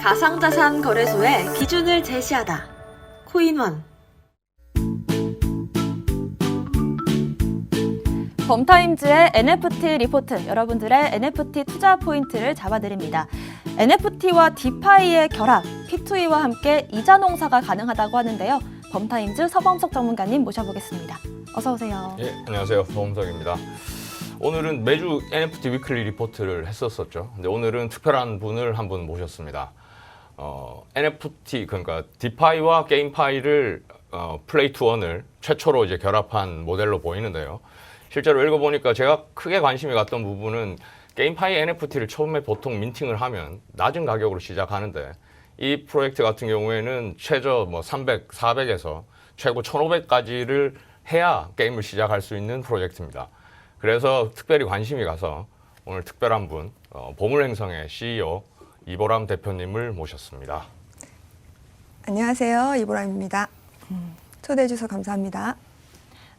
가상자산 거래소의 기준을 제시하다. 코인원. 범타임즈의 NFT 리포트, 여러분들의 NFT 투자 포인트를 잡아드립니다. NFT와 디파이의 결합, P2E와 함께 이자 농사가 가능하다고 하는데요. 범타임즈 서범석 전문가님 모셔보겠습니다. 어서 오세요. 예, 안녕하세요. 서범석입니다. 오늘은 매주 NFT 위클리 리포트를 했었었죠. 근데 오늘은 특별한 분을 한 분 모셨습니다. NFT, 그러니까 디파이와 게임파이를 플레이 투 원을 최초로 이제 결합한 모델로 보이는데요. 실제로 읽어보니까 제가 크게 관심이 갔던 부분은 게임파이 NFT를 처음에 보통 민팅을 하면 낮은 가격으로 시작하는데 이 프로젝트 같은 경우에는 최저 300, 400에서 최고 1500까지를 해야 게임을 시작할 수 있는 프로젝트입니다. 그래서 특별히 관심이 가서 오늘 특별한 분, 보물행성의 CEO 이보람 대표님을 모셨습니다. 안녕하세요. 이보람입니다. 초대해 주셔서 감사합니다.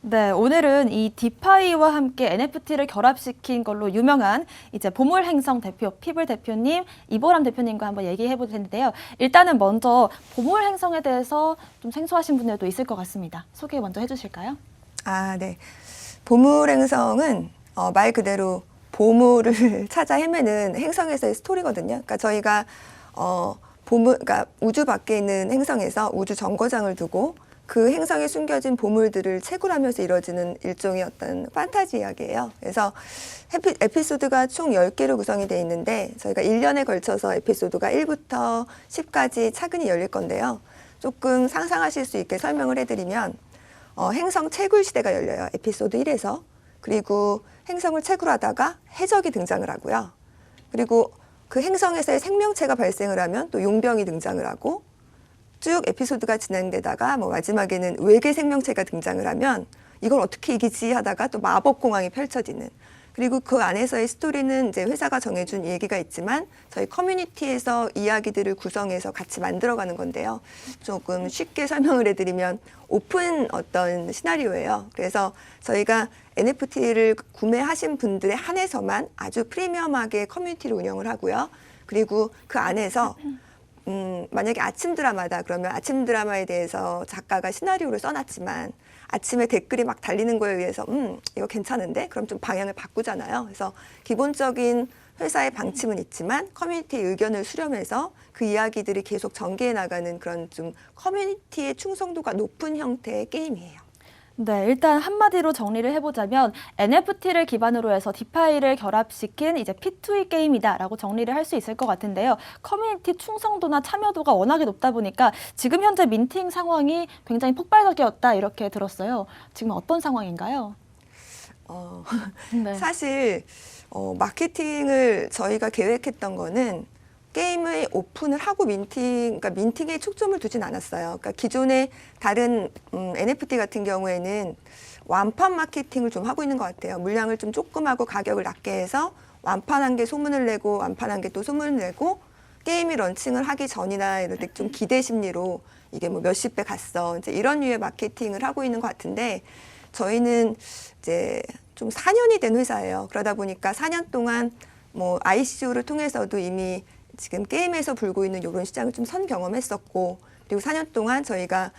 네, 오늘은 이 디파이와 함께 NFT를 결합시킨 걸로 유명한 이제 보물행성 대표, 피블 대표님, 이보람 대표님과 한번 얘기해 볼 텐데요. 일단은 먼저 보물행성에 대해서 좀 생소하신 분들도 있을 것 같습니다. 소개 먼저 해주실까요? 네. 보물행성은 말 그대로 보물을 찾아 헤매는 행성에서의 스토리거든요. 그러니까 저희가 그러니까 우주 밖에 있는 행성에서 우주 정거장을 두고 그 행성에 숨겨진 보물들을 채굴하면서 이루어지는 일종의 어떤 판타지 이야기예요. 그래서 에피소드가 총 10개로 구성이 되어 있는데 저희가 1년에 걸쳐서 에피소드가 1부터 10까지 차근히 열릴 건데요. 조금 상상하실 수 있게 설명을 해드리면 행성 채굴 시대가 열려요. 에피소드 1에서. 그리고 행성을 채굴하다가 해적이 등장을 하고요. 그리고 그 행성에서의 생명체가 발생을 하면 또 용병이 등장을 하고 쭉 에피소드가 진행되다가 마지막에는 외계 생명체가 등장을 하면 이걸 어떻게 이기지 하다가 또 마법 공항이 펼쳐지는, 그리고 그 안에서의 스토리는 이제 회사가 정해준 얘기가 있지만 저희 커뮤니티에서 이야기들을 구성해서 같이 만들어가는 건데요. 조금 쉽게 설명을 해드리면 오픈 어떤 시나리오예요. 그래서 저희가 NFT를 구매하신 분들에 한해서만 아주 프리미엄하게 커뮤니티를 운영을 하고요. 그리고 그 안에서 만약에 아침 드라마다 그러면 아침 드라마에 대해서 작가가 시나리오를 써놨지만 아침에 댓글이 막 달리는 거에 의해서 이거 괜찮은데? 그럼 좀 방향을 바꾸잖아요. 그래서 기본적인 회사의 방침은 있지만 커뮤니티의 의견을 수렴해서 그 이야기들이 계속 전개해 나가는 그런 좀 커뮤니티의 충성도가 높은 형태의 게임이에요. 네, 일단 한마디로 정리를 해보자면 NFT를 기반으로 해서 디파이를 결합시킨 이제 P2E 게임이다라고 정리를 할 수 있을 것 같은데요. 커뮤니티 충성도나 참여도가 워낙에 높다 보니까 지금 현재 민팅 상황이 굉장히 폭발적이었다 이렇게 들었어요. 지금 어떤 상황인가요? 네. 사실 마케팅을 저희가 계획했던 거는 게임의 오픈을 하고 그러니까 민팅에 초점을 두진 않았어요. 그러니까 기존의 다른 NFT 같은 경우에는 완판 마케팅을 좀 하고 있는 것 같아요. 물량을 좀 조금 하고 가격을 낮게 해서 완판한 게 소문을 내고 완판한 게 또 소문을 내고 게임이 런칭을 하기 전이나 이럴 때 좀 기대 심리로 이게 몇십 배 갔어. 이제 이런 류의 마케팅을 하고 있는 것 같은데 저희는 이제 좀 4년이 된 회사예요. 그러다 보니까 4년 동안 ICO를 통해서도 이미 지금 게임에서 불고 있는 이런 시장을 좀 선 경험했었고, 그리고 4년 동안 저희가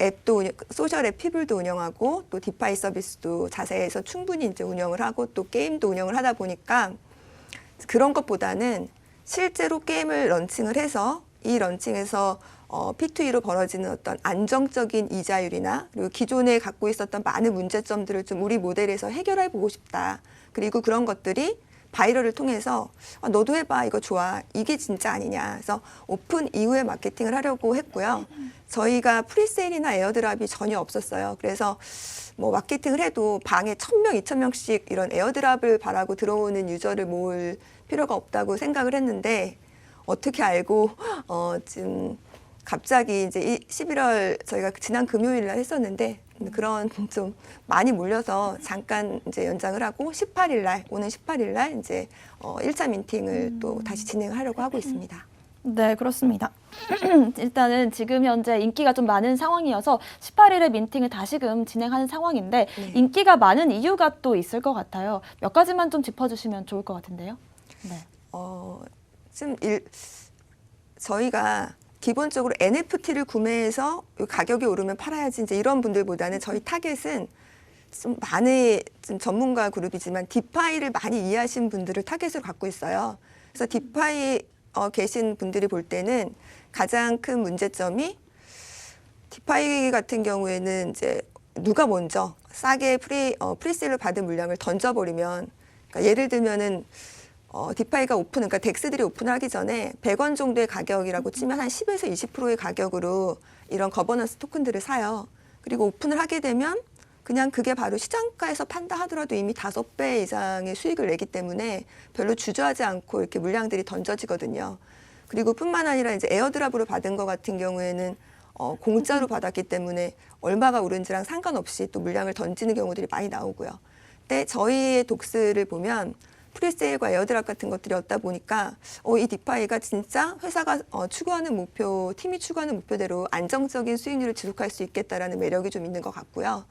앱도 소셜 앱 피블도 운영하고 또 디파이 서비스도 자세해서 충분히 이제 운영을 하고 또 게임도 운영을 하다 보니까 그런 것보다는 실제로 게임을 런칭을 해서 이 런칭에서 P2E로 벌어지는 어떤 안정적인 이자율이나 그리고 기존에 갖고 있었던 많은 문제점들을 좀 우리 모델에서 해결해 보고 싶다. 그리고 그런 것들이 바이럴을 통해서 너도 해봐, 이거 좋아, 이게 진짜 아니냐. 그래서 오픈 이후에 마케팅을 하려고 했고요. 저희가 프리세일이나 에어드랍이 전혀 없었어요. 그래서 마케팅을 해도 방에 1000명, 2000명씩 이런 에어드랍을 바라고 들어오는 유저를 모을 필요가 없다고 생각을 했는데 어떻게 알고 지금 갑자기 이제 11월 저희가 지난 금요일 날 했었는데 그런 좀 많이 몰려서 잠깐 이제 연장을 하고 18일 날, 오는 18일 날 이제 1차 민팅을 또 다시 진행하려고 하고 있습니다. 네, 그렇습니다. 일단은 지금 현재 인기가 좀 많은 상황이어서 18일에 민팅을 다시금 진행하는 상황인데 네. 인기가 많은 이유가 또 있을 것 같아요. 몇 가지만 좀 짚어주시면 좋을 것 같은데요. 네. 지금 저희가 기본적으로 NFT를 구매해서 가격이 오르면 팔아야지 이제 이런 분들보다는 저희 타겟은 좀 많은 좀 전문가 그룹이지만 디파이를 많이 이해하신 분들을 타겟으로 갖고 있어요. 그래서 디파이 계신 분들이 볼 때는 가장 큰 문제점이 디파이 같은 경우에는 이제 누가 먼저 싸게 프리세일을 받은 물량을 던져버리면, 그러니까 예를 들면은 디파이가 그러니까 덱스들이 오픈을 하기 전에 100원 정도의 가격이라고 치면 한 10에서 20%의 가격으로 이런 거버넌스 토큰들을 사요. 그리고 오픈을 하게 되면 그냥 그게 바로 시장가에서 판다 하더라도 이미 5배 이상의 수익을 내기 때문에 별로 주저하지 않고 이렇게 물량들이 던져지거든요. 그리고 뿐만 아니라 이제 에어드랍으로 받은 것 같은 경우에는 공짜로 받았기 때문에 얼마가 오른지랑 상관없이 또 물량을 던지는 경우들이 많이 나오고요. 근데 저희의 독스를 보면 프리세일과 에어드랍 같은 것들이 없다 보니까 이 디파이가 진짜 회사가 추구하는 목표, 팀이 추구하는 목표대로 안정적인 수익률을 지속할 수 있겠다라는 매력이 좀 있는 것 같고요.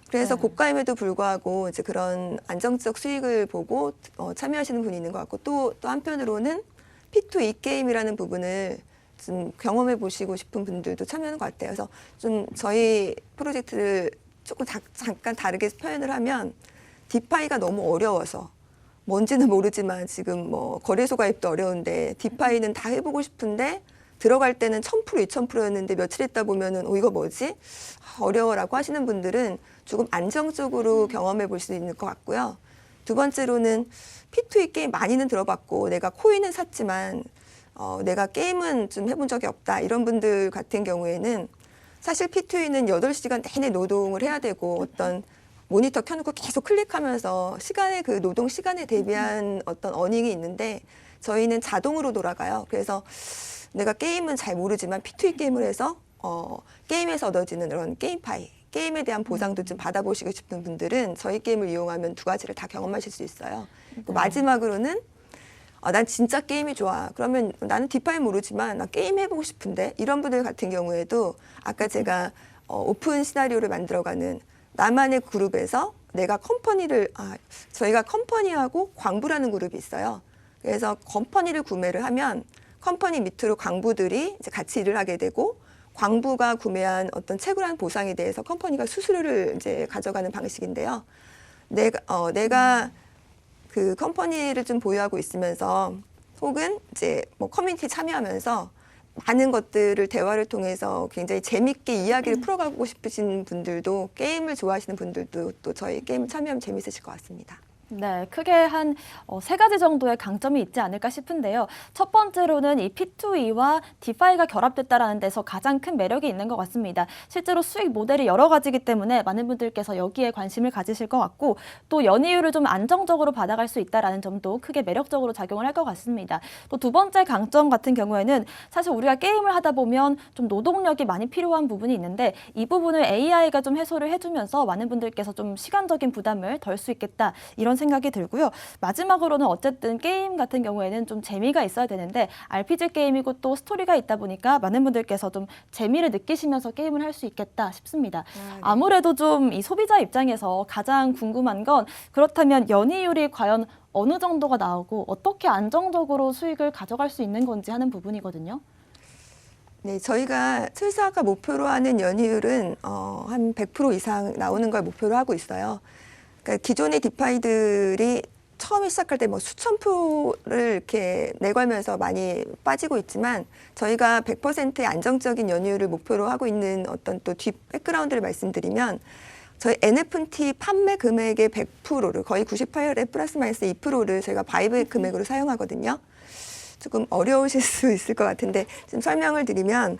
그래서 고가임에도 불구하고 이제 그런 안정적 수익을 보고 참여하시는 분이 있는 것 같고 또 한편으로는 P2E 게임이라는 부분을 좀 경험해 보시고 싶은 분들도 참여하는 것 같아요. 그래서 좀 저희 프로젝트를 조금 잠깐 다르게 표현을 하면 디파이가 너무 어려워서 뭔지는 모르지만 지금 뭐 거래소 가입도 어려운데 디파이는 다 해보고 싶은데 들어갈 때는 1000%, 2000%였는데 며칠 있다 보면은 이거 뭐지? 어려워라고 하시는 분들은 조금 안정적으로 경험해 볼 수 있는 것 같고요. 두 번째로는 P2E 게임 많이는 들어봤고 내가 코인은 샀지만 내가 게임은 좀 해본 적이 없다. 이런 분들 같은 경우에는 사실 P2E는 8시간 내내 노동을 해야 되고 어떤 모니터 켜놓고 계속 클릭하면서 그 노동 시간에 대비한 어떤 어닝이 있는데 저희는 자동으로 돌아가요. 그래서 내가 게임은 잘 모르지만 P2E 게임을 해서 게임에서 얻어지는 그런 게임파이, 게임에 대한 보상도 좀 받아보시고 싶은 분들은 저희 게임을 이용하면 두 가지를 다 경험하실 수 있어요. 마지막으로는 난 진짜 게임이 좋아. 그러면 나는 디파이 모르지만 나 게임 해보고 싶은데 이런 분들 같은 경우에도 아까 제가 오픈 시나리오를 만들어가는 나만의 그룹에서 내가 저희가 컴퍼니하고 광부라는 그룹이 있어요. 그래서 컴퍼니를 구매를 하면 컴퍼니 밑으로 광부들이 이제 같이 일을 하게 되고 광부가 구매한 어떤 채굴한 보상에 대해서 컴퍼니가 수수료를 이제 가져가는 방식인데요. 내가 그 컴퍼니를 좀 보유하고 있으면서 혹은 이제 뭐 커뮤니티에 참여하면서 많은 것들을 대화를 통해서 굉장히 재밌게 이야기를 풀어가고 싶으신 분들도 게임을 좋아하시는 분들도 또 저희 게임 참여하면 재밌으실 것 같습니다. 네, 크게 한 3가지 정도의 강점이 있지 않을까 싶은데요. 첫 번째로는 이 P2E와 디파이가 결합됐다라는 데서 가장 큰 매력이 있는 것 같습니다. 실제로 수익 모델이 여러 가지이기 때문에 많은 분들께서 여기에 관심을 가지실 것 같고 또 연이율을 좀 안정적으로 받아갈 수 있다는 점도 크게 매력적으로 작용을 할 것 같습니다. 또 두 번째 강점 같은 경우에는 사실 우리가 게임을 하다 보면 좀 노동력이 많이 필요한 부분이 있는데 이 부분을 AI가 좀 해소를 해주면서 많은 분들께서 좀 시간적인 부담을 덜 수 있겠다 이런 생각이 들고요. 마지막으로는 어쨌든 게임 같은 경우에는 좀 재미가 있어야 되는데 RPG 게임이고 또 스토리가 있다 보니까 많은 분들께서 좀 재미를 느끼시면서 게임을 할 수 있겠다 싶습니다. 네. 아무래도 좀 이 소비자 입장에서 가장 궁금한 건 그렇다면 연이율이 과연 어느 정도가 나오고 어떻게 안정적으로 수익을 가져갈 수 있는 건지 하는 부분이거든요. 네, 저희가 출사가 목표로 하는 연이율은 한 100% 이상 나오는 걸 목표로 하고 있어요. 그러니까 기존의 디파이들이 처음에 시작할 때 뭐 수천 프로를 이렇게 내걸면서 많이 빠지고 있지만 저희가 100%의 안정적인 연이율을 목표로 하고 있는 어떤 또 뒷 백그라운드를 말씀드리면 저희 NFT 판매 금액의 100%를 거의 98에 플러스 마이너스 2%를 저희가 바이브 금액으로 사용하거든요. 조금 어려우실 수 있을 것 같은데 좀 설명을 드리면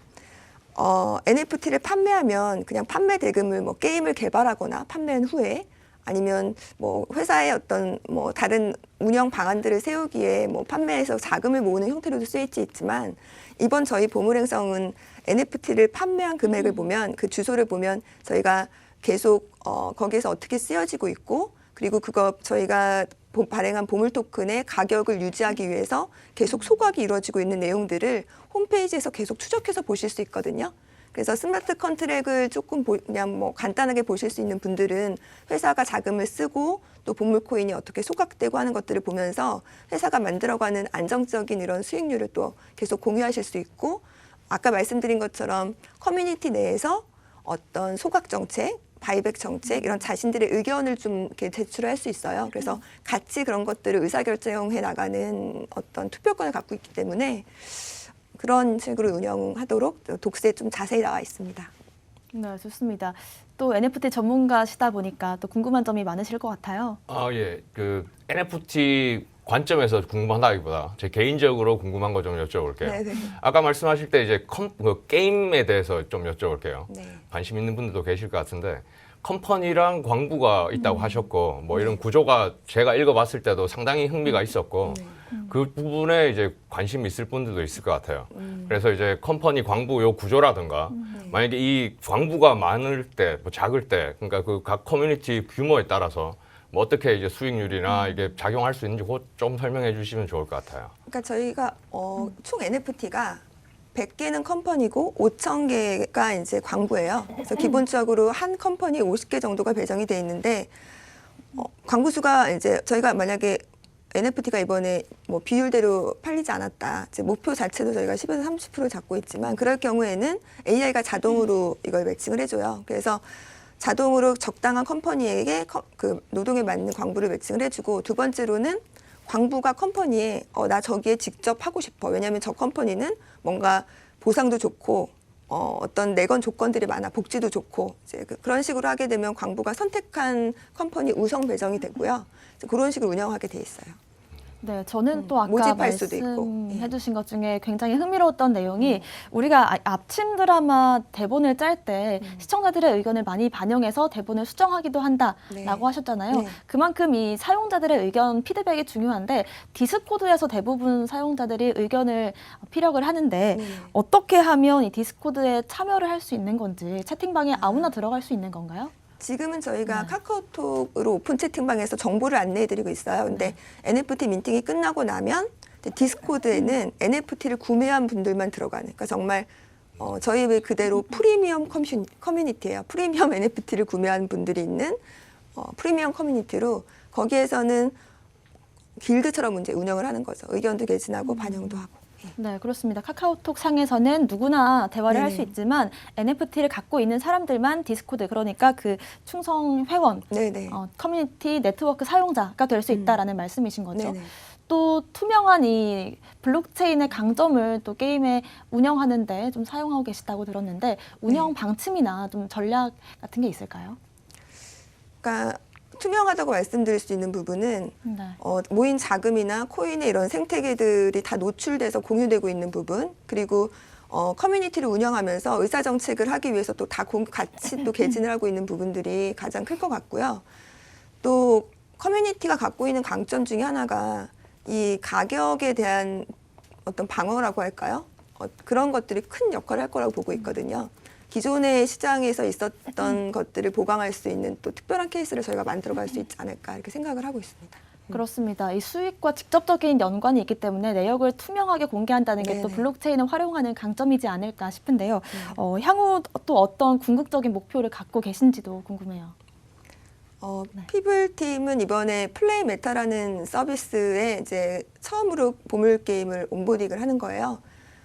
NFT를 판매하면 그냥 판매 대금을 뭐 게임을 개발하거나 판매한 후에 아니면 뭐 회사의 어떤 뭐 다른 운영 방안들을 세우기에 뭐 판매해서 자금을 모으는 형태로도 쓰일지 있지만 이번 저희 보물행성은 NFT를 판매한 금액을 보면 그 주소를 보면 저희가 계속 거기에서 어떻게 쓰여지고 있고 그리고 그거 저희가 발행한 보물 토큰의 가격을 유지하기 위해서 계속 소각이 이루어지고 있는 내용들을 홈페이지에서 계속 추적해서 보실 수 있거든요. 그래서 스마트 컨트랙을 조금 그냥 뭐 간단하게 보실 수 있는 분들은 회사가 자금을 쓰고 또 보물 코인이 어떻게 소각되고 하는 것들을 보면서 회사가 만들어가는 안정적인 이런 수익률을 또 계속 공유하실 수 있고, 아까 말씀드린 것처럼 커뮤니티 내에서 어떤 소각 정책, 바이백 정책 이런 자신들의 의견을 좀 이렇게 제출할 수 있어요. 그래서 같이 그런 것들을 의사결정해 나가는 어떤 투표권을 갖고 있기 때문에 그런 식으로 운영하도록 독서에 좀 자세히 나와 있습니다. 네, 좋습니다. 또 NFT 전문가시다 보니까 또 궁금한 점이 많으실 것 같아요. 예. 그 NFT 관점에서 궁금하다기보다 제 개인적으로 궁금한 거 좀 여쭤볼게요. 네네. 아까 말씀하실 때 이제 게임에 대해서 좀 여쭤볼게요. 네. 관심 있는 분들도 계실 것 같은데, 컴퍼니랑 광부가 있다고 하셨고, 뭐 이런 구조가 제가 읽어봤을 때도 상당히 흥미가 있었고, 그 부분에 이제 관심 있을 분들도 있을 것 같아요. 그래서 이제 컴퍼니 광부 요 구조라든가, 만약에 이 광부가 많을 때, 뭐 작을 때, 그러니까 그 각 커뮤니티 규모에 따라서 뭐 어떻게 이제 수익률이나 이게 작용할 수 있는지 그것 좀 설명해 주시면 좋을 것 같아요. 그러니까 저희가 총 NFT가 100개는 컴퍼니고 5,000개가 이제 광고예요. 그래서 기본적으로 한 컴퍼니 50개 정도가 배정이 돼 있는데, 광고 수가 이제 저희가 만약에 NFT가 이번에 뭐 비율대로 팔리지 않았다, 이제 목표 자체도 저희가 10에서 30% 잡고 있지만, 그럴 경우에는 AI가 자동으로 이걸 매칭을 해줘요. 그래서 자동으로 적당한 컴퍼니에게 그 노동에 맞는 광고를 매칭을 해주고, 두 번째로는 광부가 컴퍼니에 나 저기에 직접 하고 싶어. 왜냐하면 저 컴퍼니는 뭔가 보상도 좋고 어떤 내건 조건들이 많아, 복지도 좋고, 이제 그런 식으로 하게 되면 광부가 선택한 컴퍼니 우선 배정이 되고요. 그런 식으로 운영하게 돼 있어요. 네, 저는 또 아까 모집할 수도 있고. 말씀해주신 것 중에 굉장히 흥미로웠던 내용이 우리가 아침 드라마 대본을 짤 때 시청자들의 의견을 많이 반영해서 대본을 수정하기도 한다라고 네. 하셨잖아요. 네. 그만큼 이 사용자들의 의견 피드백이 중요한데, 디스코드에서 대부분 사용자들이 의견을 피력을 하는데 네. 어떻게 하면 이 디스코드에 참여를 할 수 있는 건지, 채팅방에 아무나 들어갈 수 있는 건가요? 지금은 저희가 카카오톡으로 오픈 채팅방에서 정보를 안내해드리고 있어요. 근데 NFT 민팅이 끝나고 나면 디스코드에는 NFT를 구매한 분들만 들어가는, 그러니까 정말 저희 그대로 프리미엄 커뮤니티예요. 프리미엄 NFT를 구매한 분들이 있는 프리미엄 커뮤니티로, 거기에서는 길드처럼 이제 운영을 하는 거죠. 의견도 개진하고 반영도 하고. 네, 그렇습니다. 카카오톡 상에서는 누구나 대화를 할 수 네네. 있지만 NFT를 갖고 있는 사람들만 디스코드, 그러니까 그 충성 회원, 네네. 커뮤니티 네트워크 사용자가 될 수 있다라는 말씀이신 거죠. 네네. 또 투명한 이 블록체인의 강점을 또 게임에 운영하는데 좀 사용하고 계시다고 들었는데, 운영 방침이나 좀 전략 같은 게 있을까요? 그러니까 투명하다고 말씀드릴 수 있는 부분은 네. 모인 자금이나 코인의 이런 생태계들이 다 노출돼서 공유되고 있는 부분, 그리고 커뮤니티를 운영하면서 의사정책을 하기 위해서 또 다 같이 또 개진을 하고 있는 부분들이 가장 클 것 같고요. 또 커뮤니티가 갖고 있는 강점 중에 하나가 이 가격에 대한 어떤 방어라고 할까요? 그런 것들이 큰 역할을 할 거라고 보고 있거든요. 기존의 시장에서 있었던 것들을 보강할 수 있는 또 특별한 케이스를 저희가 만들어갈 수 있지 않을까, 이렇게 생각을 하고 있습니다. 그렇습니다. 이 수익과 직접적인 연관이 있기 때문에 내역을 투명하게 공개한다는 게 또 네네. 블록체인을 활용하는 강점이지 않을까 싶은데요. 향후 또 어떤 궁극적인 목표를 갖고 계신지도 궁금해요. 피블 팀은 이번에 플레이 메타라는 서비스에 이제 처음으로 보물 게임을 온보딩을 하는 거예요.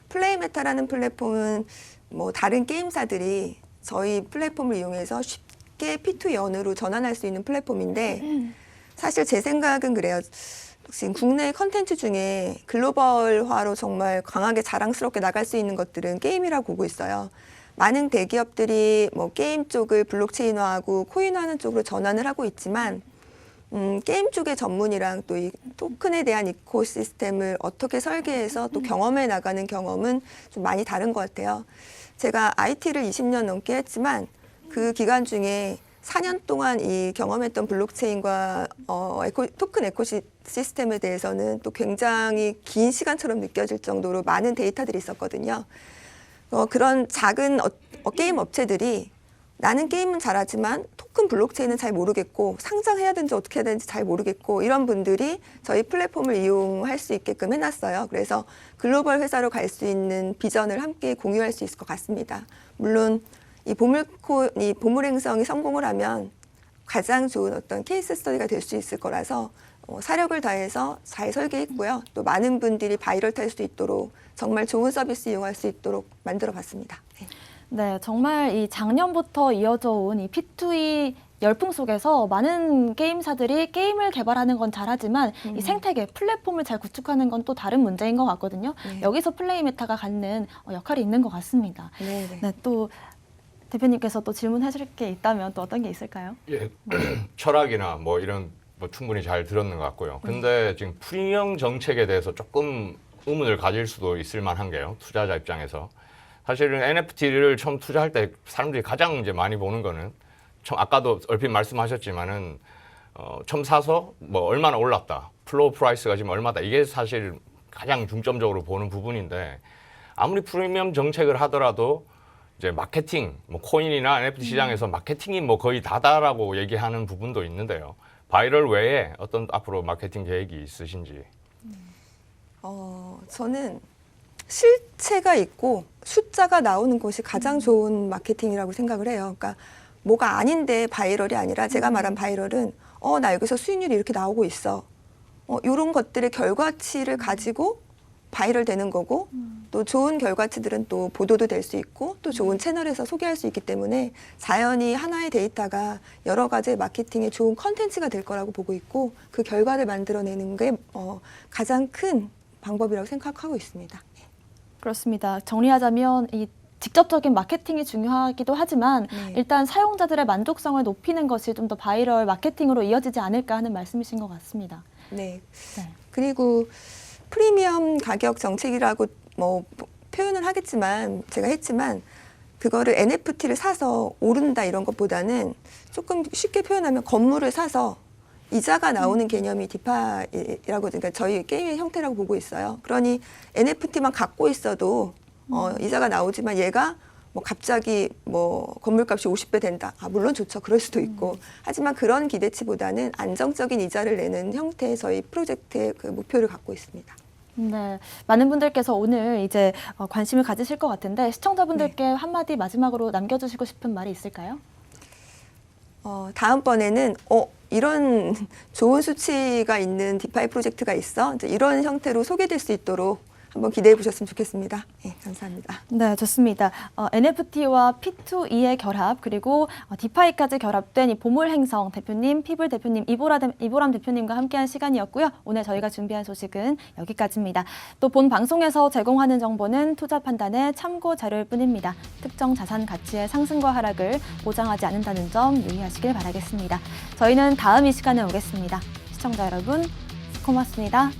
플레이 메타라는 플랫폼은 뭐 다른 게임사들이 저희 플랫폼을 이용해서 쉽게 P2 연으로 전환할 수 있는 플랫폼인데, 사실 제 생각은 그래요. 지금 국내 컨텐츠 중에 글로벌화로 정말 강하게 자랑스럽게 나갈 수 있는 것들은 게임이라고 보고 있어요. 많은 대기업들이 뭐 게임 쪽을 블록체인화하고 코인화하는 쪽으로 전환을 하고 있지만, 게임 쪽의 전문이랑 또 이 토큰에 대한 이코시스템을 어떻게 설계해서 또 경험해 나가는 경험은 좀 많이 다른 것 같아요. 제가 IT를 20년 넘게 했지만 그 기간 중에 4년 동안 이 경험했던 블록체인과 토큰 에코시스템에 대해서는 또 굉장히 긴 시간처럼 느껴질 정도로 많은 데이터들이 있었거든요. 그런 작은 게임 업체들이 나는 게임은 잘하지만 토큰 블록체인은 잘 모르겠고 상장해야 되는지 어떻게 해야 되는지 잘 모르겠고 이런 분들이 저희 플랫폼을 이용할 수 있게끔 해놨어요. 그래서 글로벌 회사로 갈 수 있는 비전을 함께 공유할 수 있을 것 같습니다. 물론 이 보물 행성이 성공을 하면 가장 좋은 어떤 케이스 스터디가 될 수 있을 거라서 사력을 다해서 잘 설계했고요. 또 많은 분들이 바이럴 탈 수 있도록 정말 좋은 서비스 이용할 수 있도록 만들어 봤습니다. 네. 네, 정말 이 작년부터 이어져 온 이 P2E 열풍 속에서 많은 게임사들이 게임을 개발하는 건 잘하지만 이 생태계, 플랫폼을 잘 구축하는 건 또 다른 문제인 것 같거든요. 네. 여기서 플레이 메타가 갖는 역할이 있는 것 같습니다. 네. 네, 또 대표님께서 또 질문하실 게 있다면 또 어떤 게 있을까요? 예, 철학이나 뭐 이런 뭐 충분히 잘 들었는 것 같고요. 근데 지금 프리미엄 정책에 대해서 조금 의문을 가질 수도 있을 만한 게요. 투자자 입장에서. 사실은 NFT를 처음 투자할 때 사람들이 가장 이제 많이 보는 거는 아까도 얼핏 말씀하셨지만은 처음 사서 뭐 얼마나 올랐다. 플로우 프라이스가 지금 얼마다. 이게 사실 가장 중점적으로 보는 부분인데 아무리 프리미엄 정책을 하더라도 이제 마케팅, 뭐 코인이나 NFT 시장에서 마케팅이 뭐 거의 다다라고 얘기하는 부분도 있는데요. 바이럴 외에 어떤 앞으로 마케팅 계획이 있으신지? 저는 실체가 있고 숫자가 나오는 것이 가장 좋은 마케팅이라고 생각을 해요. 그러니까 뭐가 아닌데 바이럴이 아니라 제가 말한 바이럴은 나 여기서 수익률이 이렇게 나오고 있어. 이런 것들의 결과치를 가지고 바이럴 되는 거고 또 좋은 결과치들은 또 보도도 될 수 있고 또 좋은 채널에서 소개할 수 있기 때문에 자연히 하나의 데이터가 여러 가지 마케팅의 좋은 컨텐츠가 될 거라고 보고 있고 그 결과를 만들어내는 게 가장 큰 방법이라고 생각하고 있습니다. 그렇습니다. 정리하자면 이 직접적인 마케팅이 중요하기도 하지만 네. 일단 사용자들의 만족성을 높이는 것이 좀 더 바이럴 마케팅으로 이어지지 않을까 하는 말씀이신 것 같습니다. 네. 네. 그리고 프리미엄 가격 정책이라고 뭐 표현을 하겠지만 제가 했지만 그거를 NFT를 사서 오른다 이런 것보다는 조금 쉽게 표현하면 건물을 사서 이자가 나오는 개념이 디파이라고 그러니까 저희 게임의 형태라고 보고 있어요. 그러니 NFT만 갖고 있어도 이자가 나오지만 얘가 뭐 갑자기 뭐 건물값이 50배 된다. 물론 좋죠. 그럴 수도 있고. 하지만 그런 기대치보다는 안정적인 이자를 내는 형태의 저희 프로젝트의 그 목표를 갖고 있습니다. 네, 많은 분들께서 오늘 이제 관심을 가지실 것 같은데 시청자분들께 한마디 마지막으로 남겨주시고 싶은 말이 있을까요? 다음번에는 이런 좋은 수치가 있는 디파이 프로젝트가 있어. 이제 이런 형태로 소개될 수 있도록 한번 기대해 보셨으면 좋겠습니다. 네, 감사합니다. 네, 좋습니다. NFT와 P2E의 결합 그리고 디파이까지 결합된 이 보물 행성 대표님, 피블 대표님, 이보람 대표님과 함께한 시간이었고요. 오늘 저희가 준비한 소식은 여기까지입니다. 또 본 방송에서 제공하는 정보는 투자 판단의 참고 자료일 뿐입니다. 특정 자산 가치의 상승과 하락을 보장하지 않는다는 점 유의하시길 바라겠습니다. 저희는 다음 이 시간에 오겠습니다. 시청자 여러분, 고맙습니다.